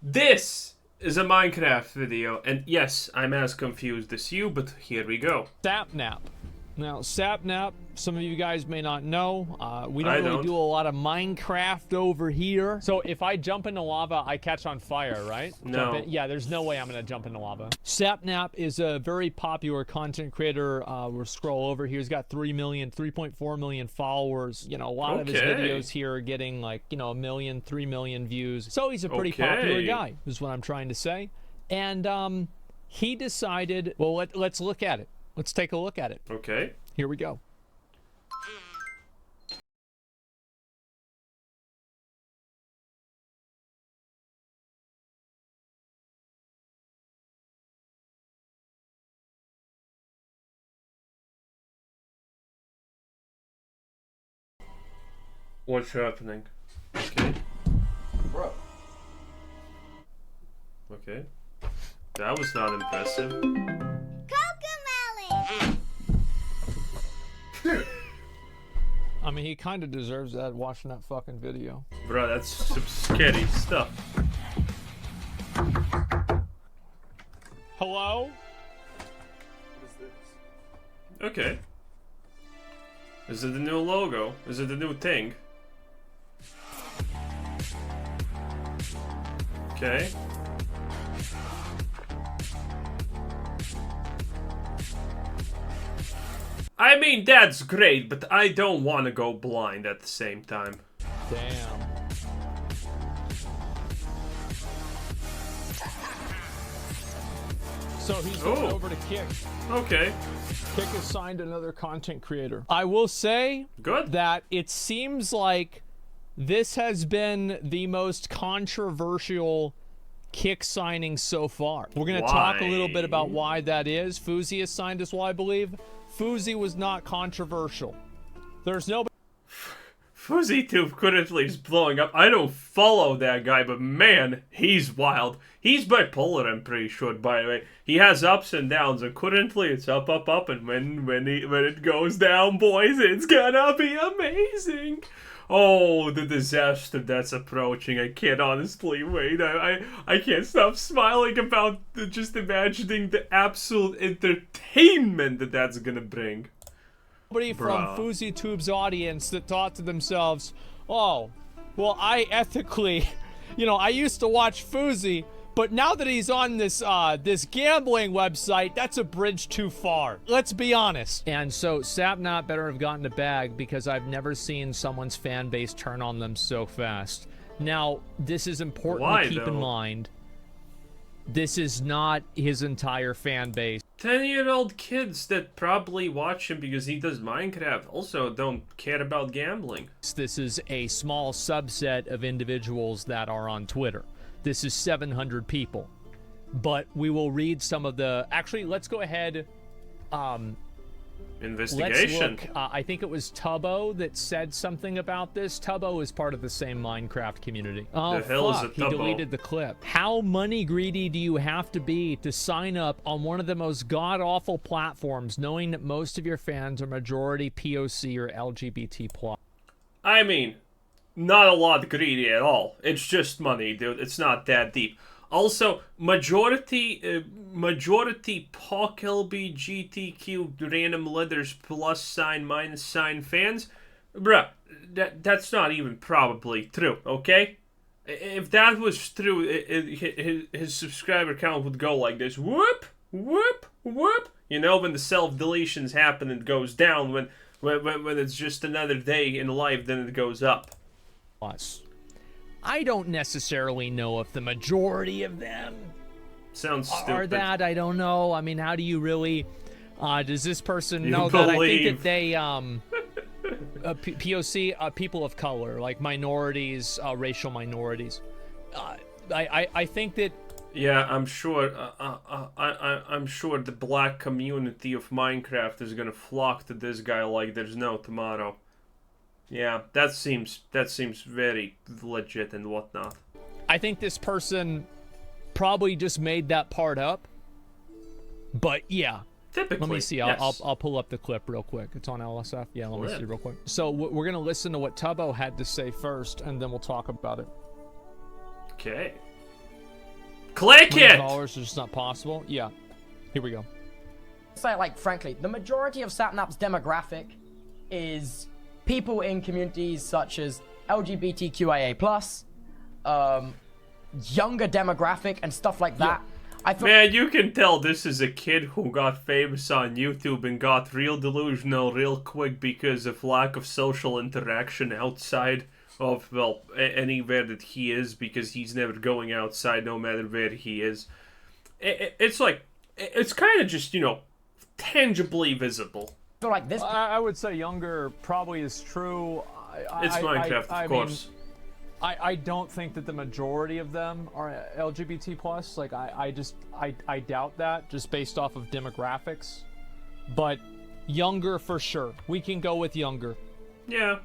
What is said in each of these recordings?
This is a Minecraft video, and yes, I'm as confused as you, but here we go. Sapnap. Now, Sapnap, some of you guys may not know, we I don't really don't. do a lot of Minecraft over here. So if I jump into lava, I catch on fire, right? No. Yeah, there's no way I'm gonna jump into lava. Sapnap is a very popular content creator. We'll scroll over here. He's got 3.4 million followers. You know, a lot of his videos here are getting like, you know, 1 million, 3 million views. So he's a pretty popular guy, is what I'm trying to say. And he decided, well, let's look at it. Let's take a look at it. Okay. Here we go. What's happening? Okay. Bro. Okay. That was not impressive. I mean, he kind of deserves that watching that fucking video. Bro, that's some scary stuff. Hello? What is this? Okay. Is it the new logo? Is it the new thing? Okay. I mean, that's great, but I don't want to go blind at the same time. Damn. So he's going over to Kick. Okay. Kick has signed another content creator. I will say Good. that it seems like this has been the most controversial Kick signing so far. We're going to talk a little bit about why that is. Fuzi has signed as well, I believe. Fuzi was not controversial. There's no... FuzzyTube currently is blowing up. I don't follow that guy, but man, he's wild. He's bipolar, I'm pretty sure, by the way. He has ups and downs, and currently it's up, up, up, and when it goes down, boys, it's gonna be amazing. Oh, the disaster that's approaching. I can't honestly wait. I can't stop smiling about just imagining the absolute entertainment that that's gonna bring. Nobody from FuziTube's audience that thought to themselves, oh, well, I ethically, you know, I used to watch Fuzi, but now that he's on this this gambling website, that's a bridge too far. Let's be honest. And so Sapnap better have gotten a bag, because I've never seen someone's fan base turn on them so fast. Now, this is important to keep in mind. This is not his entire fan base. 10-year-old kids that probably watch him because he does Minecraft also don't care about gambling. This is a small subset of individuals that are on Twitter. This is 700 people. But we will read some of the... Actually, let's go ahead... Investigation. Let's look. I think it was Tubbo that said something about this. Tubbo is part of the same Minecraft community. Oh, the hell fuck. is a He Tubbo? deleted the clip. How money greedy do you have to be to sign up on one of the most god-awful platforms, knowing that most of your fans are majority POC or LGBT+? I mean, not a lot greedy at all. It's just money, dude. It's not that deep. Also, majority POC LBGTQ random letters plus sign minus sign fans, bruh, that's not even probably true, okay? If that was true, his subscriber count would go like this. Whoop, whoop, whoop. You know, when the self-deletions happen, it goes down. When it's just another day in life, then it goes up. Plus. I don't necessarily know if the majority of them sounds stupid. Are that. I don't know. I mean, how do you really... does this person know that? I think that they... POC, people of color, like minorities, racial minorities. I think that... Yeah, I'm sure. I'm sure the black community of Minecraft is gonna flock to this guy like there's no tomorrow. Yeah, that seems very legit and whatnot. I think this person probably just made that part up. But yeah. Typically, let me see. Yes. I'll pull up the clip real quick. It's on LSF. Yeah, let me see real quick. So we're gonna listen to what Tubbo had to say first, and then we'll talk about it. Okay. Click it! $1 is just not possible. Yeah. Here we go. Say, like, frankly, the majority of Sapnap's demographic is people in communities such as LGBTQIA+, younger demographic and stuff like that. I thought, Man, you can tell this is a kid who got famous on YouTube and got real delusional real quick because of lack of social interaction outside of, well, anywhere that he is, because he's never going outside no matter where he is. It's like, it's kind of just, you know, tangibly visible. I feel like this. I would say younger probably is true. It's Minecraft, of course. I don't think that the majority of them are LGBT plus. Like I doubt that just based off of demographics. But younger for sure. We can go with younger. Yeah.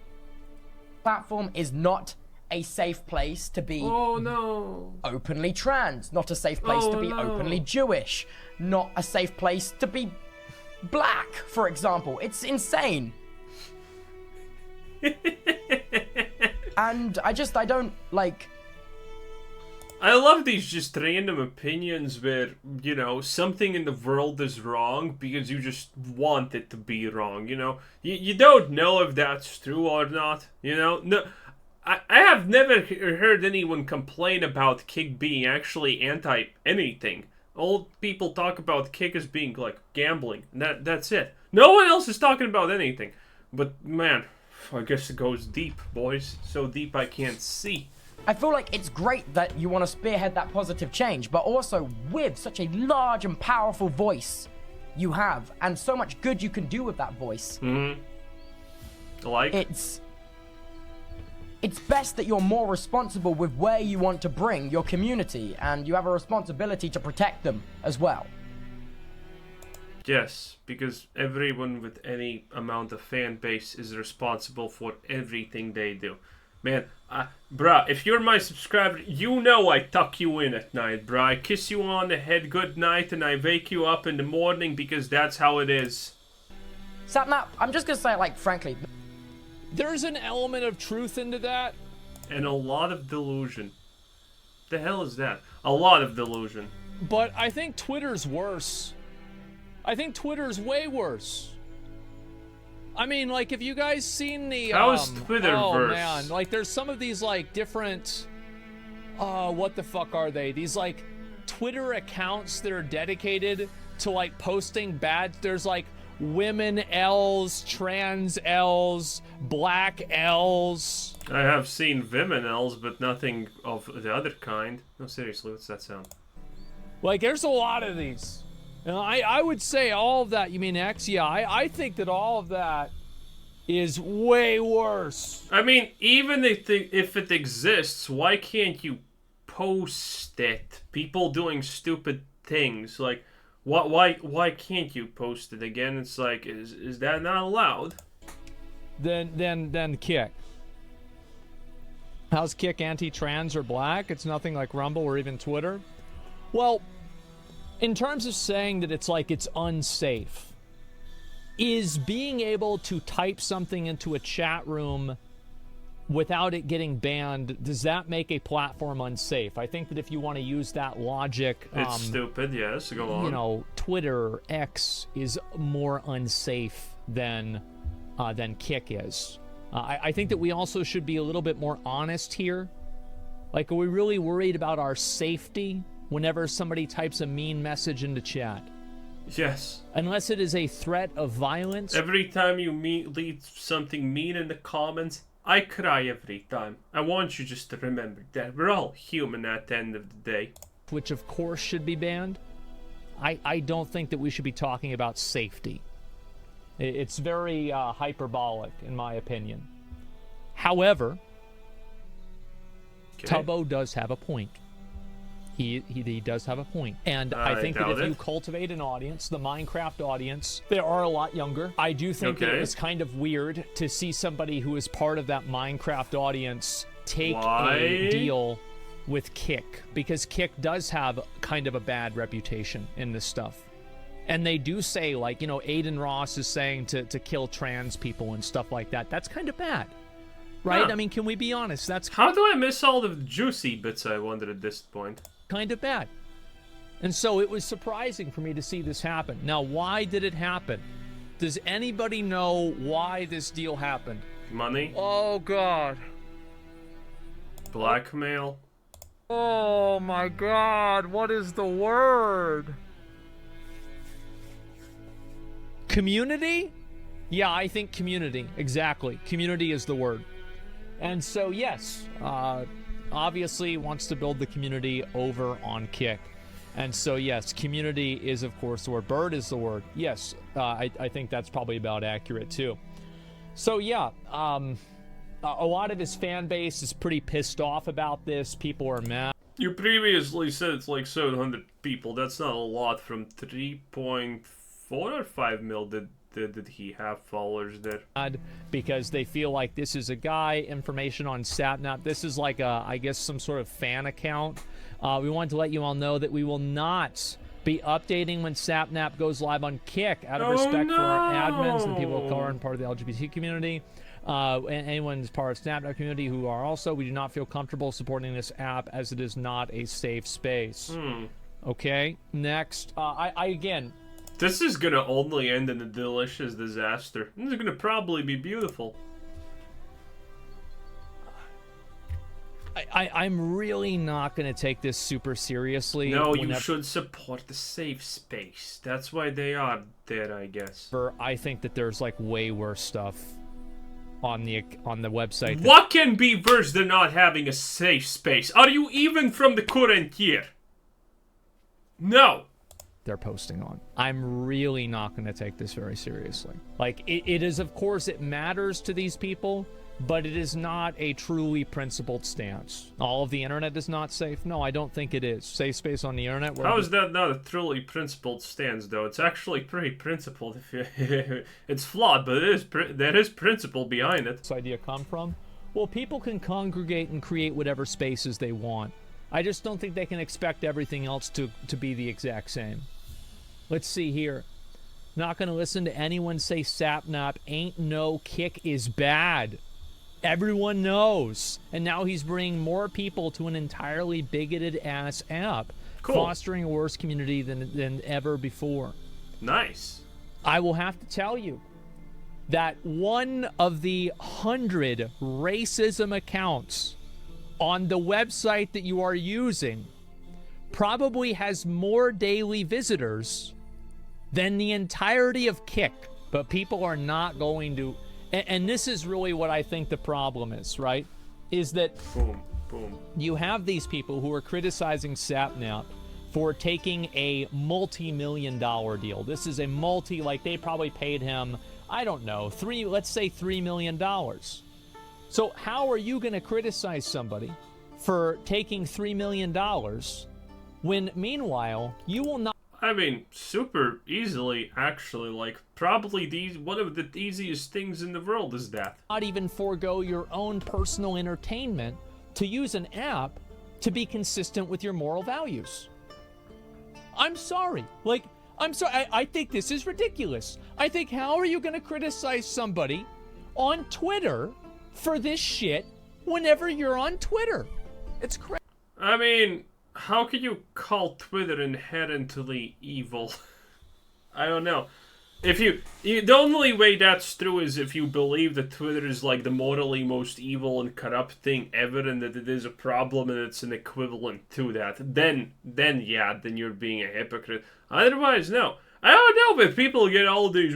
Platform is not a safe place to be openly trans, not a safe place to be openly Jewish, not a safe place to be black, for example. It's insane. And I don't like. I love these just random opinions where, you know, something in the world is wrong because you just want it to be wrong, you know? You don't know if that's true or not, you know? No, I have never heard anyone complain about Kick being actually anti-anything. Old people talk about Kick as being, like, gambling. That's it. No one else is talking about anything. But, man, I guess it goes deep, boys. So deep I can't see. I feel like it's great that you want to spearhead that positive change, but also with such a large and powerful voice you have, and so much good you can do with that voice. Like? It's best that you're more responsible with where you want to bring your community, and you have a responsibility to protect them as well. Yes, because everyone with any amount of fan base is responsible for everything they do. Man, bruh, if you're my subscriber, you know I tuck you in at night, bruh. I kiss you on the head good night and I wake you up in the morning because that's how it is. Sapnap, I'm just gonna say, like, frankly, there's an element of truth into that. And a lot of delusion. The hell is that? A lot of delusion. But I think Twitter's worse. I think Twitter's way worse. I mean, like, have you guys seen the, How's Twitterverse? Oh, man. Like, there's some of these, like, different, what the fuck are they? These, like, Twitter accounts that are dedicated to, like, posting bad, there's, like, women L's, trans L's, black L's. I have seen women L's, but nothing of the other kind. No, seriously, what's that sound? Like, there's a lot of these. And I would say all of that, you mean X? Yeah, I think that all of that is way worse. I mean, even if it exists, why can't you post it? People doing stupid things. Like, why can't you post it again? It's like, is that not allowed? Then Kick. How's Kick anti-trans or black? It's nothing like Rumble or even Twitter. Well, in terms of saying that it's like it's unsafe, is being able to type something into a chat room without it getting banned, does that make a platform unsafe? I think that if you want to use that logic, it's stupid. Yes, go on. You know, Twitter X is more unsafe than Kick is. I think that we also should be a little bit more honest here. Like, are we really worried about our safety whenever somebody types a mean message into chat? Yes. Unless it is a threat of violence. Every time you leave something mean in the comments, I cry every time. I want you just to remember that. We're all human at the end of the day. Which, of course, should be banned. I don't think that we should be talking about safety. It's very hyperbolic, in my opinion. However, Tubbo does have a point. He does have a point. And I think that if you cultivate an audience, the Minecraft audience, they are a lot younger. I do think that it was kind of weird to see somebody who is part of that Minecraft audience take a deal with Kick, because Kick does have kind of a bad reputation in this stuff. And they do say, like, you know, Aiden Ross is saying to kill trans people and stuff like that. That's kind of bad. Right? Huh. I mean, can we be honest? That's How do I miss all the juicy bits, I wonder, at this point? Kind of bad. And so it was surprising for me to see this happen. Now, why did it happen? Does anybody know why this deal happened? Money? Oh, God. Blackmail? Oh, my God. What is the word? Community? Yeah, I think community. Exactly. Community is the word. And so, yes, obviously wants to build the community over on Kick. And so, yes, community is, of course, the word. Bird is the word. Yes, I think that's probably about accurate, too. So, yeah, a lot of his fan base is pretty pissed off about this. People are mad. You previously said it's like 700 people. That's not a lot from 3.4 or 5 mil did he have followers there? Because they feel like this is a guy, information on Sapnap. This is like I guess some sort of fan account. We want to let you all know that we will not be updating when Sapnap goes live on Kick out of respect for our admins and people of color and part of the LGBT community. And anyone who's part of the Sapnap community who are also, we do not feel comfortable supporting this app as it is not a safe space. Okay, next. Again... This is gonna only end in a delicious disaster. This is gonna probably be beautiful. I'm really not gonna take this super seriously. No, you should support the safe space. That's why they are there, I guess. I think that there's like way worse stuff on the website. What can be worse than not having a safe space? Are you even from the current year? No. They're posting on. I'm really not going to take this very seriously. Like, it is, of course, it matters to these people, but it is not a truly principled stance. All of the internet is not safe? No, I don't think it is. Safe space on the internet... How is that not a truly principled stance, though? It's actually pretty principled. It's flawed, but there is principle behind it. This idea come from? Well, people can congregate and create whatever spaces they want. I just don't think they can expect everything else to be the exact same. Let's see here. Not going to listen to anyone say Sapnap ain't no Kick is bad. Everyone knows. And now he's bringing more people to an entirely bigoted-ass app. Cool. Fostering a worse community than ever before. Nice. I will have to tell you that one of the 100 racism accounts on the website that you are using probably has more daily visitors than the entirety of Kick, but people are not going to, and this is really what I think the problem is, right? Is that you have these people who are criticizing Sapnap for taking a multi-million-dollar deal. This is a like they probably paid him, I don't know, let's say $3 million. So how are you going to criticize somebody for taking $3 million when meanwhile you will not? I mean, super easily, actually. Like, probably one of the easiest things in the world is that. Not even forego your own personal entertainment to use an app to be consistent with your moral values. I'm sorry. Like, I'm sorry. I think this is ridiculous. I think, how are you going to criticize somebody on Twitter for this shit whenever you're on Twitter? It's crazy. I mean... How can you call Twitter inherently evil? I don't know. If the only way that's true is if you believe that Twitter is like the morally most evil and corrupt thing ever, and that it is a problem and it's an equivalent to that. Then you're being a hypocrite. Otherwise, no. I don't know if people get all these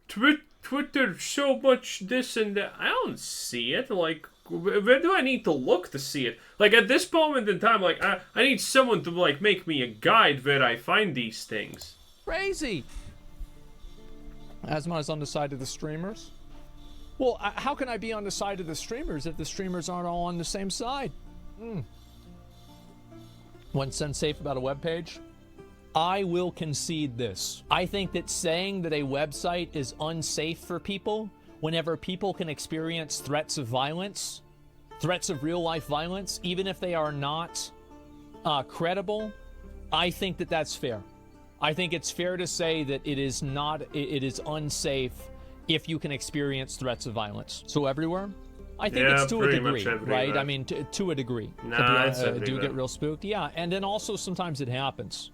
Twitter so much this and that. I don't see it. Like, where do I need to look to see it? Like, at this moment in time, like, I need someone to, like, make me a guide where I find these things. Crazy. Asma is on the side of the streamers. Well, how can I be on the side of the streamers if the streamers aren't all on the same side? What's unsafe about a web page? I will concede this. I think that saying that a website is unsafe for people whenever people can experience threats of violence, threats of real-life violence, even if they are not credible, I think that that's fair. I think it's fair to say that it is unsafe if you can experience threats of violence. So everywhere? I think it's to a degree, right? I mean, to a degree. Nah, it's do you get real spooked? Yeah, and then also sometimes it happens.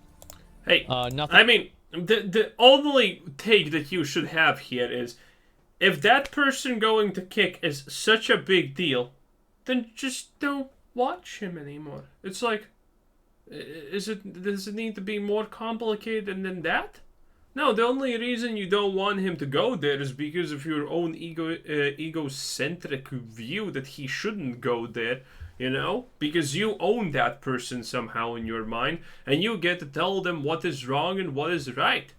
Hey, nothing. I mean, the only take that you should have here is, if that person going to kick is such a big deal, then just don't watch him anymore. It's like, does it need to be more complicated than that? No, the only reason you don't want him to go there is because of your own egocentric view that he shouldn't go there, you know? Because you own that person somehow in your mind, and you get to tell them what is wrong and what is right.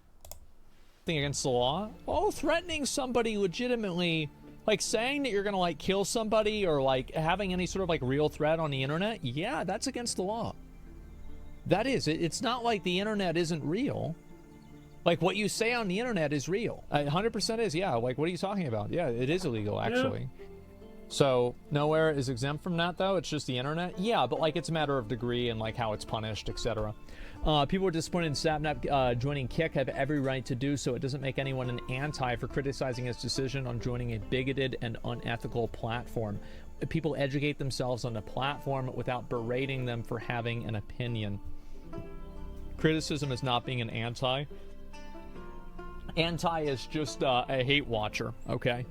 Against the law? Oh, threatening somebody legitimately, like saying that you're gonna like kill somebody or like having any sort of like real threat on the internet, yeah, that's against the law. That is. It's not like the internet isn't real. Like, what you say on the internet is real. 100% is, yeah. Like, what are you talking about? Yeah, it is illegal, actually. Yeah. So, nowhere is exempt from that, though. It's just the internet. Yeah, but, like, it's a matter of degree and, like, how it's punished, etc. People are disappointed in Sapnap joining Kick, have every right to do so. It doesn't make anyone an anti for criticizing his decision on joining a bigoted and unethical platform. People educate themselves on the platform without berating them for having an opinion. Criticism is not being an anti. Anti is just a hate watcher, okay?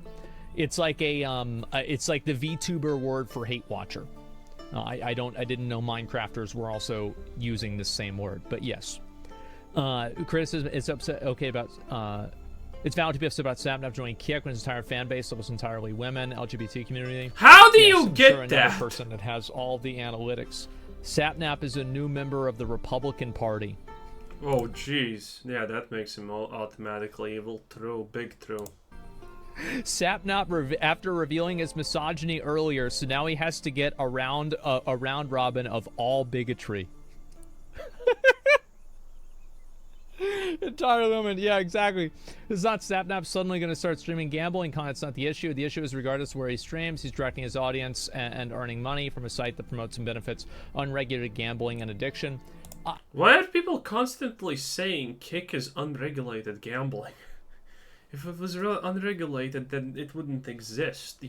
It's like it's like the VTuber word for hate watcher. I didn't know Minecrafters were also using the same word, but yes. Criticism is upset. Okay, about it's valid to be upset about Sapnap joining Kick when his entire fan base was entirely women, LGBT community. How do you get that? Another person that has all the analytics. Sapnap is a new member of the Republican Party. Oh, jeez. Yeah, that makes him automatically evil. True. Big true. Sapnap, after revealing his misogyny earlier, so now he has to get a round robin of all bigotry. Entire women. Yeah, exactly. It's not Sapnap suddenly going to start streaming gambling content. It's not the issue. The issue is regardless of where he streams, he's directing his audience and earning money from a site that promotes and benefits unregulated gambling and addiction. Why are people constantly saying Kick is unregulated gambling? If it was unregulated, then it wouldn't exist.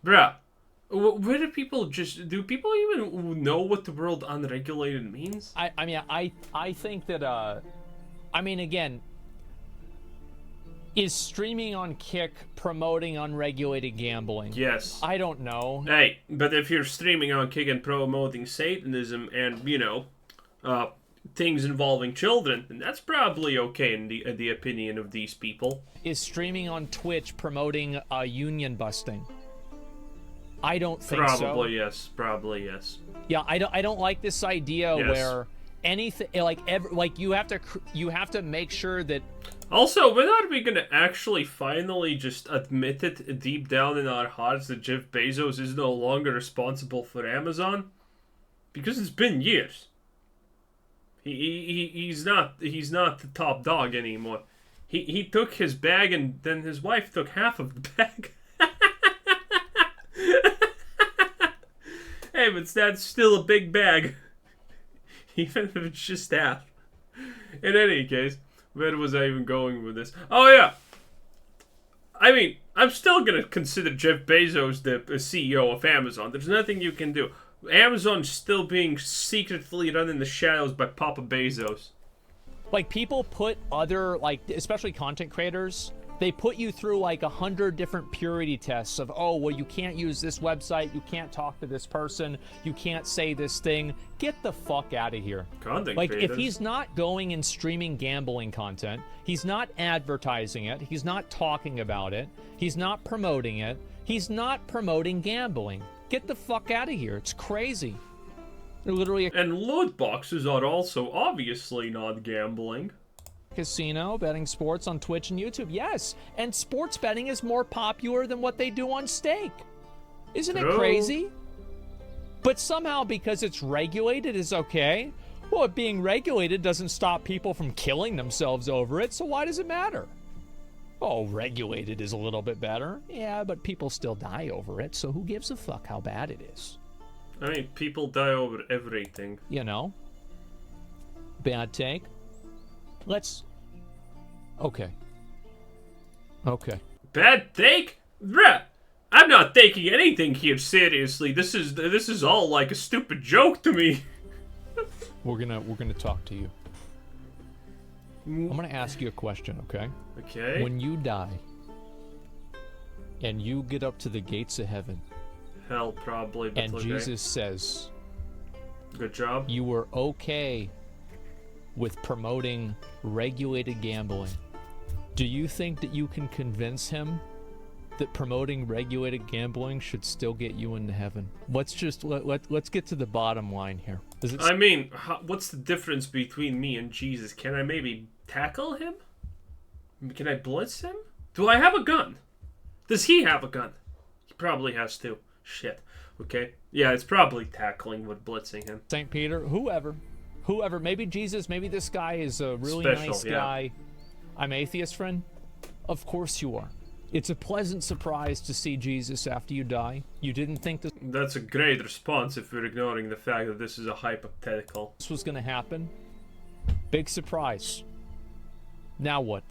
Bruh, where do people do people even know what the word unregulated means? I think that, I mean, again, is streaming on Kick promoting unregulated gambling? Yes. I don't know. Hey, but if you're streaming on Kick and promoting Satanism and, you know, things involving children, and that's probably okay in the opinion of these people. Is streaming on Twitch promoting union busting? I don't think so. Probably yes. Yeah, I don't like this idea where anything like you have to make sure that. Also, when are we gonna actually finally just admit it deep down in our hearts that Jeff Bezos is no longer responsible for Amazon? Because it's been years. He's not the top dog anymore. He took his bag and then his wife took half of the bag. Hey, but that's still a big bag. Even if it's just half. In any case, where was I even going with this? Oh yeah. I mean, I'm still gonna consider Jeff Bezos the CEO of Amazon. There's nothing you can do. Amazon's still being secretly run in the shadows by Papa Bezos. Like, people put other, like, especially content creators, they put you through like 100 different purity tests of, oh, well, you can't use this website, you can't talk to this person, you can't say this thing. Get the fuck out of here. Content like, creators. If he's not going and streaming gambling content, he's not advertising it, he's not talking about it, he's not promoting it, he's not promoting gambling. Get the fuck out of here. It's crazy. They're literally and loot boxes are also obviously not gambling. Casino, betting sports on Twitch and YouTube. Yes, and sports betting is more popular than what they do on stake. Isn't it crazy? But somehow, because it's regulated, is okay. Well, it being regulated doesn't stop people from killing themselves over it, so why does it matter? Oh, regulated is a little bit better. Yeah, but people still die over it, so who gives a fuck how bad it is? I mean, people die over everything. You know? Bad take. Let's... Okay. Bad take? Bruh! I'm not taking anything here seriously. This is all like a stupid joke to me. We're gonna talk to you. I'm gonna ask you a question, okay? Okay. When you die, and you get up to the gates of heaven, Hell, probably. But and okay. Jesus says, Good job. you were okay with promoting regulated gambling, do you think that you can convince him that promoting regulated gambling should still get you into heaven? Let's just let's get to the bottom line here. I mean, what's the difference between me and Jesus? Can I maybe tackle him? Can I blitz him? Do I have a gun? Does he have a gun? He probably has to. Shit. Okay. Yeah, it's probably tackling with blitzing him. St. Peter, whoever, maybe Jesus, maybe this guy is a really nice guy. I'm atheist, friend. Of course you are. It's a pleasant surprise to see Jesus after you die. You didn't think That's a great response if you're ignoring the fact that this is a hypothetical. this was going to happen. Big surprise. Now what?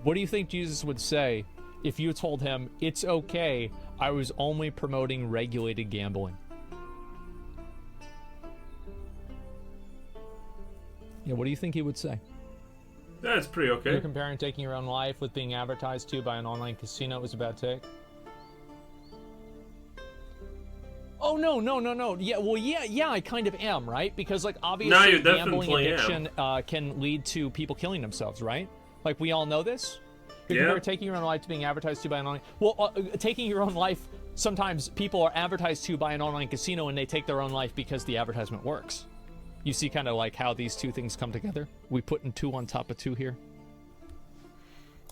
What do you think Jesus would say if you told him, it's okay, I was only promoting regulated gambling? Yeah, what do you think he would say? That's pretty okay. You're comparing taking your own life with being advertised to by an online casino was a bad take? Oh, no. Yeah, well, yeah, I kind of am, right? Because, like, obviously gambling addiction can lead to people killing themselves, right? Like, we all know this? You're taking your own life to being advertised to by an online... Well, taking your own life, sometimes people are advertised to by an online casino and they take their own life because the advertisement works. You see kind of like how these two things come together? We putting two on top of two here?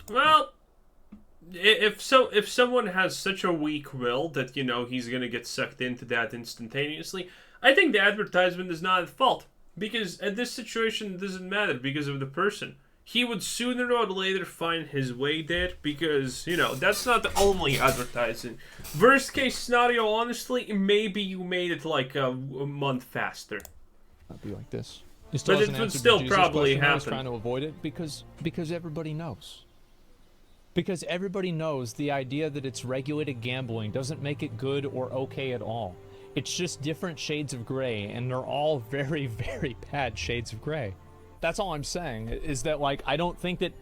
Well, if someone has such a weak will that, you know, he's going to get sucked into that instantaneously, I think the advertisement is not at fault. Because at this situation, it doesn't matter because of the person. He would sooner or later find his way there because, you know, that's not the only advertising. Worst case scenario, honestly, maybe you made it like a month faster. Not be like this. But it would still probably happen. I was trying to avoid it because everybody knows. Because everybody knows the idea that it's regulated gambling doesn't make it good or okay at all. It's just different shades of gray, and they're all very, very bad shades of gray. That's all I'm saying, is that, like, I think that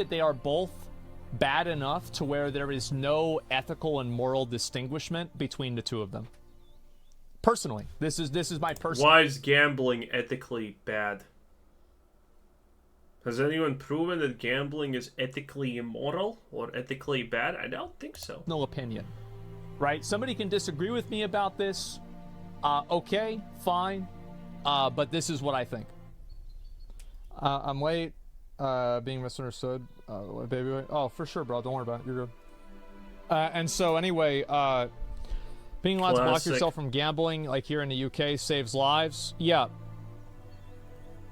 they are both bad enough to where there is no ethical and moral distinguishment between the two of them. Personally, this is my personal... Why is gambling ethically bad? Has anyone proven that gambling is ethically immoral or ethically bad? I don't think so. No opinion, right? Somebody can disagree with me about this. Okay, fine. But this is what I think. I'm late. Being misunderstood. Baby, wait. Oh, for sure, bro. Don't worry about it. You're good. And so anyway, being allowed to block yourself from gambling, like here in the UK, saves lives. Yeah.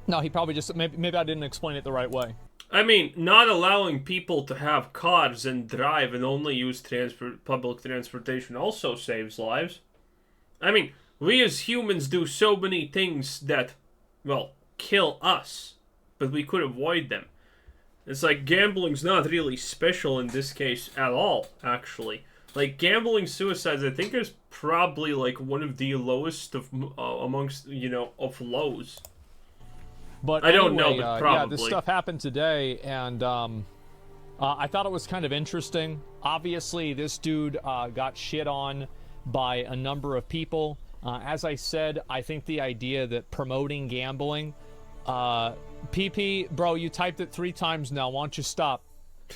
No, he probably just... Maybe I didn't explain it the right way. I mean, not allowing people to have cars and drive and only use public transportation also saves lives. I mean, we as humans do so many things that, well, kill us, but we could avoid them. It's like gambling's not really special in this case at all, actually. Like, gambling suicides, I think, is probably, like, one of the lowest of amongst, you know, of lows. But I don't know, but probably. Yeah, this stuff happened today, and I thought it was kind of interesting. Obviously, this dude got shit on by a number of people. As I said, I think the idea that promoting gambling... PP, bro, you typed it 3 times now. Why don't you stop?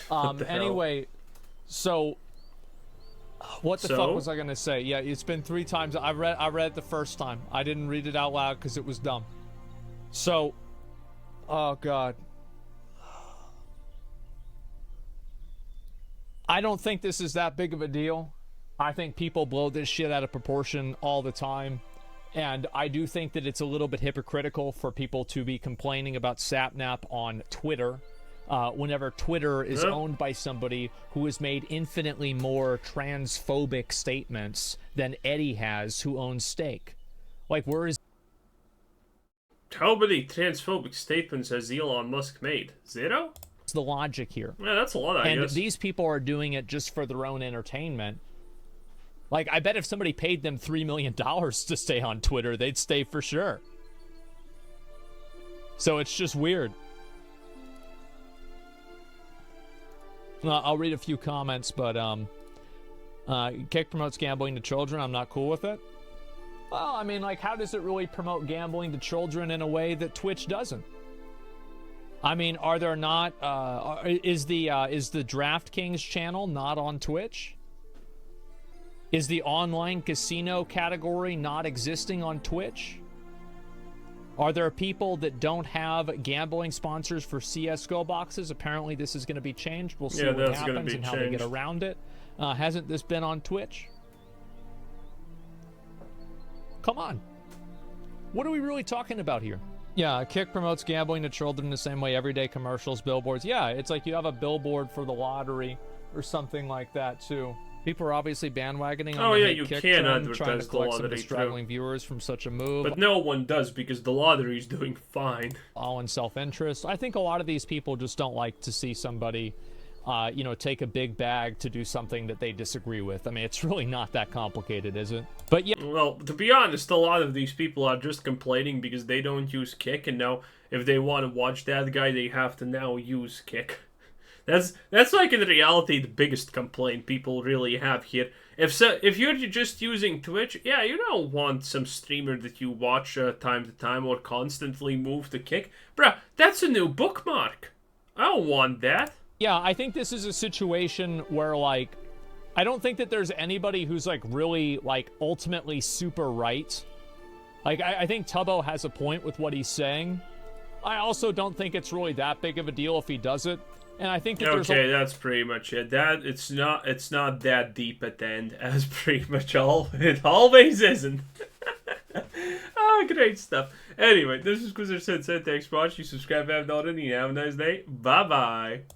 Anyway, so... What the fuck was I gonna say? Yeah, it's been 3 times. I read it the first time. I didn't read it out loud because it was dumb. So... Oh, God. I don't think this is that big of a deal. I think people blow this shit out of proportion all the time. And I do think that it's a little bit hypocritical for people to be complaining about Sapnap on Twitter whenever Twitter is owned by somebody who has made infinitely more transphobic statements than Eddie has, who owns Stake. Like, where is... How many transphobic statements has Elon Musk made? 0? What's the logic here? Yeah, that's a lot, I guess. And these people are doing it just for their own entertainment. Like, I bet if somebody paid them $3 million to stay on Twitter, they'd stay for sure. So it's just weird. I'll read a few comments, but Kick promotes gambling to children. I'm not cool with it. Well, I mean, like, how does it really promote gambling to children in a way that Twitch doesn't? I mean, are there not? Is the DraftKings channel not on Twitch? Is the online casino category not existing on Twitch? Are there people that don't have gambling sponsors for CS:GO boxes? Apparently, this is going to be changed. We'll see what happens and how they get around it. Hasn't this been on Twitch? Come on. What are we really talking about here? Yeah, Kick promotes gambling to children the same way everyday commercials, billboards. Yeah, it's like you have a billboard for the lottery or something like that, too. People are obviously bandwagoning on the you Kick can trend, advertise trying to the collect some lottery, straggling viewers from such a move. But no one does because the lottery's doing fine. All in self-interest. I think a lot of these people just don't like to see somebody, you know, take a big bag to do something that they disagree with. I mean, it's really not that complicated, is it? But yeah. Well, to be honest, a lot of these people are just complaining because they don't use Kick, and now if they want to watch that guy, they have to now use Kick. That's like in reality the biggest complaint people really have here. If you're just using Twitch, yeah, you don't want some streamer that you watch time to time or constantly move to Kick. Bruh, that's a new bookmark. I don't want that. Yeah, I think this is a situation where, like, I don't think that there's anybody who's, like, really, like, ultimately super right. Like, I think Tubbo has a point with what he's saying. I also don't think it's really that big of a deal if he does it. And I think that that's pretty much it. That it's not that deep at the end, as pretty much it always isn't. Oh, great stuff. Anyway, this is Quizzer Sensei. Thanks for watching. Subscribe if you haven't already. Have a nice day. Bye bye.